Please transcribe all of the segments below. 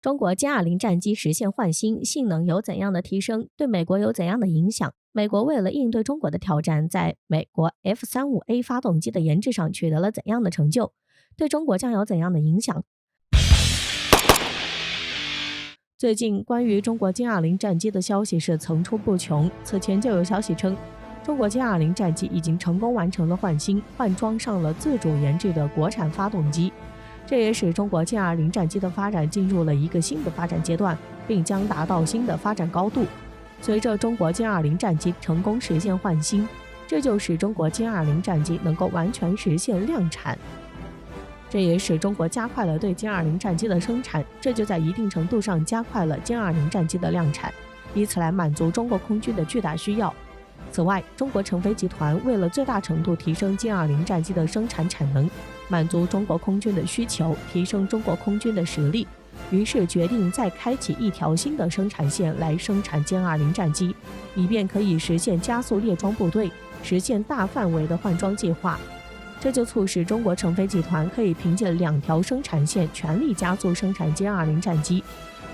中国歼20战机实现换新，性能有怎样的提升？对美国有怎样的影响？美国为了应对中国的挑战，在美国 F-35A 发动机的研制上取得了怎样的成就？对中国将有怎样的影响？最近关于中国歼20战机的消息是层出不穷。此前就有消息称，中国歼20战机已经成功完成了换新，换装上了自主研制的国产发动机。这也使中国歼20战机的发展进入了一个新的发展阶段，并将达到新的发展高度。随着中国歼20战机成功实现换新，这就使中国歼20战机能够完全实现量产。这也使中国加快了对歼20战机的生产，这就在一定程度上加快了歼20战机的量产，以此来满足中国空军的巨大需要。此外，中国成飞集团为了最大程度提升歼20战机的生产产能，满足中国空军的需求，提升中国空军的实力，于是决定再开启一条新的生产线来生产歼20战机，以便可以实现加速列装部队，实现大范围的换装计划。这就促使中国成飞集团可以凭借2条生产线全力加速生产歼20战机。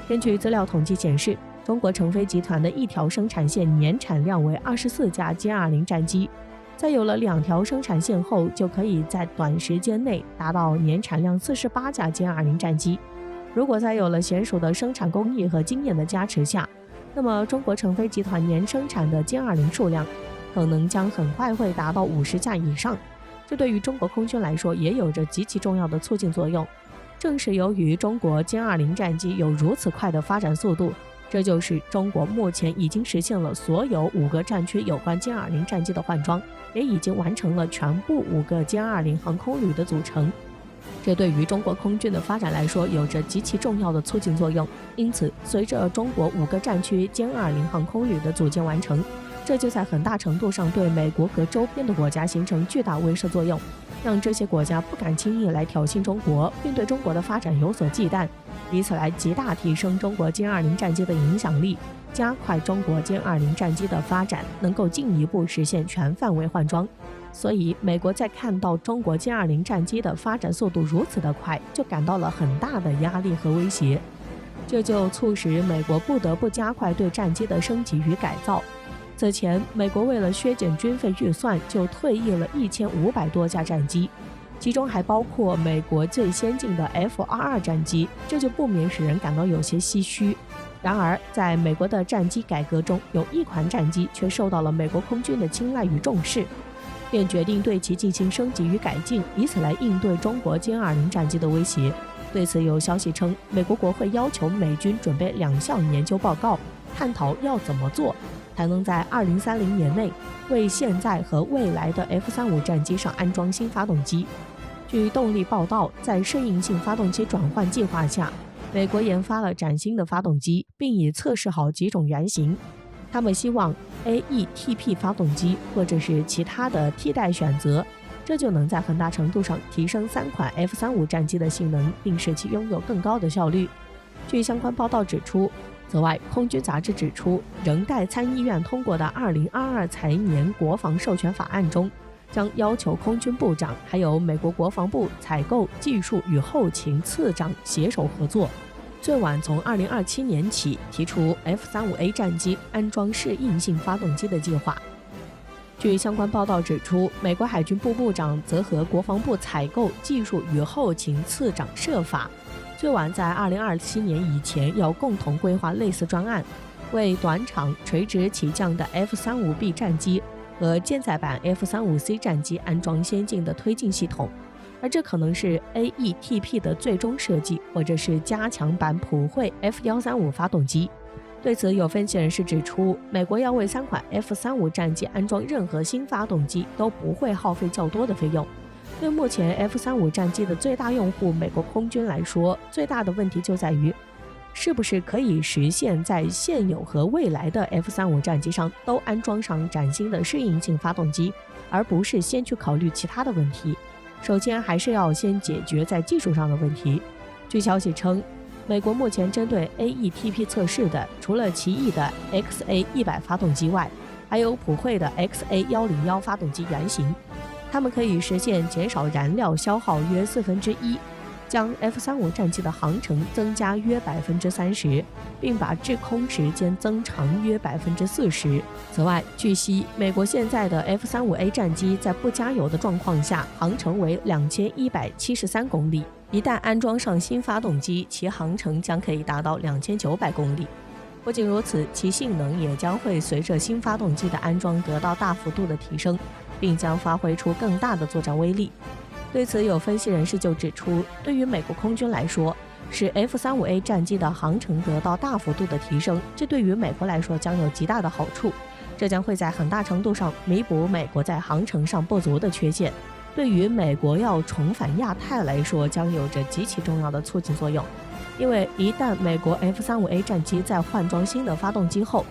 根据资料统计显示，中国成飞集团的1条生产线年产量为24架歼20战机，在有了2条生产线后，就可以在短时间内达到年产量48架歼20战机。如果在有了娴熟的生产工艺和经验的加持下，那么中国成飞集团年生产的歼20数量可能将很快会达到50架以上。这对于中国空军来说也有着极其重要的促进作用。正是由于中国歼20战机有如此快的发展速度，这就是中国目前已经实现了所有5个战区有关歼20战机的换装，也已经完成了全部5个歼20航空旅的组成。这对于中国空军的发展来说有着极其重要的促进作用。因此，随着中国5个战区歼20航空旅的组建完成，这就在很大程度上对美国和周边的国家形成巨大威慑作用，让这些国家不敢轻易来挑衅中国，并对中国的发展有所忌惮，以此来极大提升中国歼20战机的影响力，加快中国歼20战机的发展，能够进一步实现全范围换装。所以，美国在看到中国歼20战机的发展速度如此的快，就感到了很大的压力和威胁，这就促使美国不得不加快对战机的升级与改造。此前，美国为了削减军费预算，就退役了1500多架战机，其中还包括美国最先进的 F-22战机，这就不免使人感到有些唏嘘。然而，在美国的战机改革中，有一款战机却受到了美国空军的青睐与重视，便决定对其进行升级与改进，以此来应对中国歼20战机的威胁。对此，有消息称，美国国会要求美军准备2项研究报告，探讨要怎么做才能在2030年内为现在和未来的 F-35战机上安装新发动机。据动力报道，在适应性发动机转换计划下，美国研发了崭新的发动机，并已测试好几种原型。他们希望 AETP 发动机或者是其他的替代选择，这就能在很大程度上提升3款 F-35战机的性能，并使其拥有更高的效率。据相关报道指出，此外，空军杂志指出，仍待参议院通过的2022财年国防授权法案中，将要求空军部长还有美国国防部采购、技术与后勤次长携手合作，最晚从2027年起提出 F-35A 战机安装适应性发动机的计划。据相关报道指出，美国海军部部长则和国防部采购、技术与后勤次长设法，最晚在2027年以前要共同规划类似专案，为短场垂直起降的 F-35B 战机和舰载版 F-35C 战机安装先进的推进系统，而这可能是 AETP 的最终设计，或者是加强版普惠 F-135发动机。对此，有分析人士指出，美国要为3款 F-35战机安装任何新发动机都不会耗费较多的费用。对目前 F-35战机的最大用户美国空军来说，最大的问题就在于，是不是可以实现在现有和未来的 F-35战机上都安装上崭新的适应性发动机，而不是先去考虑其他的问题。首先还是要先解决在技术上的问题。据消息称，美国目前针对 AETP 测试的，除了奇异的 XA100 发动机外，还有普惠的 XA101 发动机原型，它们可以实现减少燃料消耗约1/4，将 F-35战机的航程增加约30%，并把制空时间增长约40%。此外，据悉，美国现在的 F-35A 战机在不加油的状况下，航程为2173公里。一旦安装上新发动机，其航程将可以达到2900公里。不仅如此，其性能也将会随着新发动机的安装得到大幅度的提升，并将发挥出更大的作战威力。对此，有分析人士就指出，对于美国空军来说，使 F-35A 战机的航程得到大幅度的提升，这对于美国来说将有极大的好处，这将会在很大程度上弥补美国在航程上不足的缺陷。对于美国要重返亚太来说，将有着极其重要的促进作用。因为一旦美国 F-35A 战机在换装新的发动机后，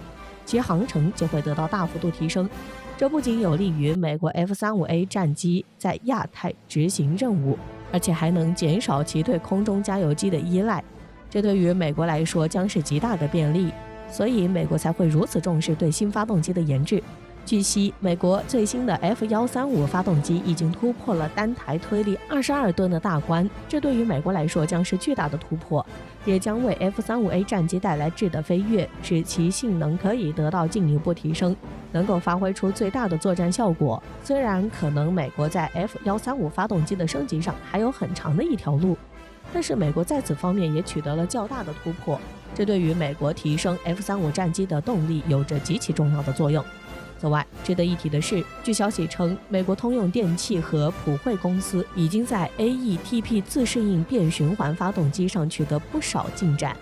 其航程就会得到大幅度提升。这不仅有利于美国 F-35A 战机在亚太执行任务，而且还能减少其对空中加油机的依赖，这对于美国来说将是极大的便利，所以美国才会如此重视对新发动机的研制。据悉，美国最新的 F-135发动机已经突破了单台推力22吨的大关，这对于美国来说将是巨大的突破，也将为 F-35A 战机带来质的飞跃，使其性能可以得到进一步提升，能够发挥出最大的作战效果。虽然可能美国在 F-135发动机的升级上还有很长的一条路，但是美国在此方面也取得了较大的突破，这对于美国提升 F-35战机的动力有着极其重要的作用。此外，值得一提的是，据消息称，美国通用电气和普惠公司已经在 AETP 自适应变循环发动机上取得不少进展，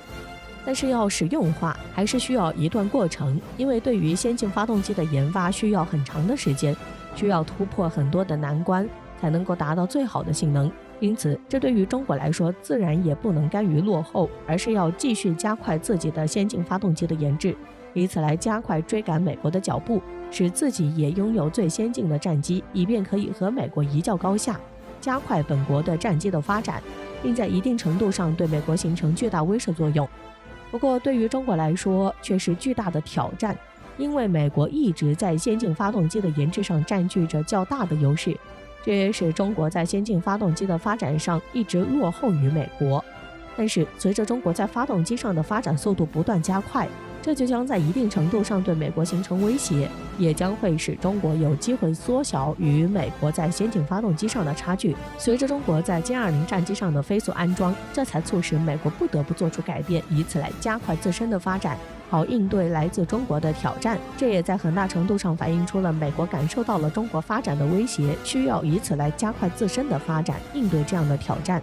但是要实用化还是需要一段过程，因为对于先进发动机的研发需要很长的时间，需要突破很多的难关，才能够达到最好的性能。因此，这对于中国来说，自然也不能甘于落后，而是要继续加快自己的先进发动机的研制，以此来加快追赶美国的脚步，使自己也拥有最先进的战机，以便可以和美国一较高下，加快本国的战机的发展，并在一定程度上对美国形成巨大威慑作用。不过，对于中国来说却是巨大的挑战，因为美国一直在先进发动机的研制上占据着较大的优势，这也使中国在先进发动机的发展上一直落后于美国。但是，随着中国在发动机上的发展速度不断加快，这就将在一定程度上对美国形成威胁，也将会使中国有机会缩小与美国在先进发动机上的差距。随着中国在歼20战机上的飞速安装，这才促使美国不得不做出改变，以此来加快自身的发展，好应对来自中国的挑战。这也在很大程度上反映出了美国感受到了中国发展的威胁，需要以此来加快自身的发展，应对这样的挑战。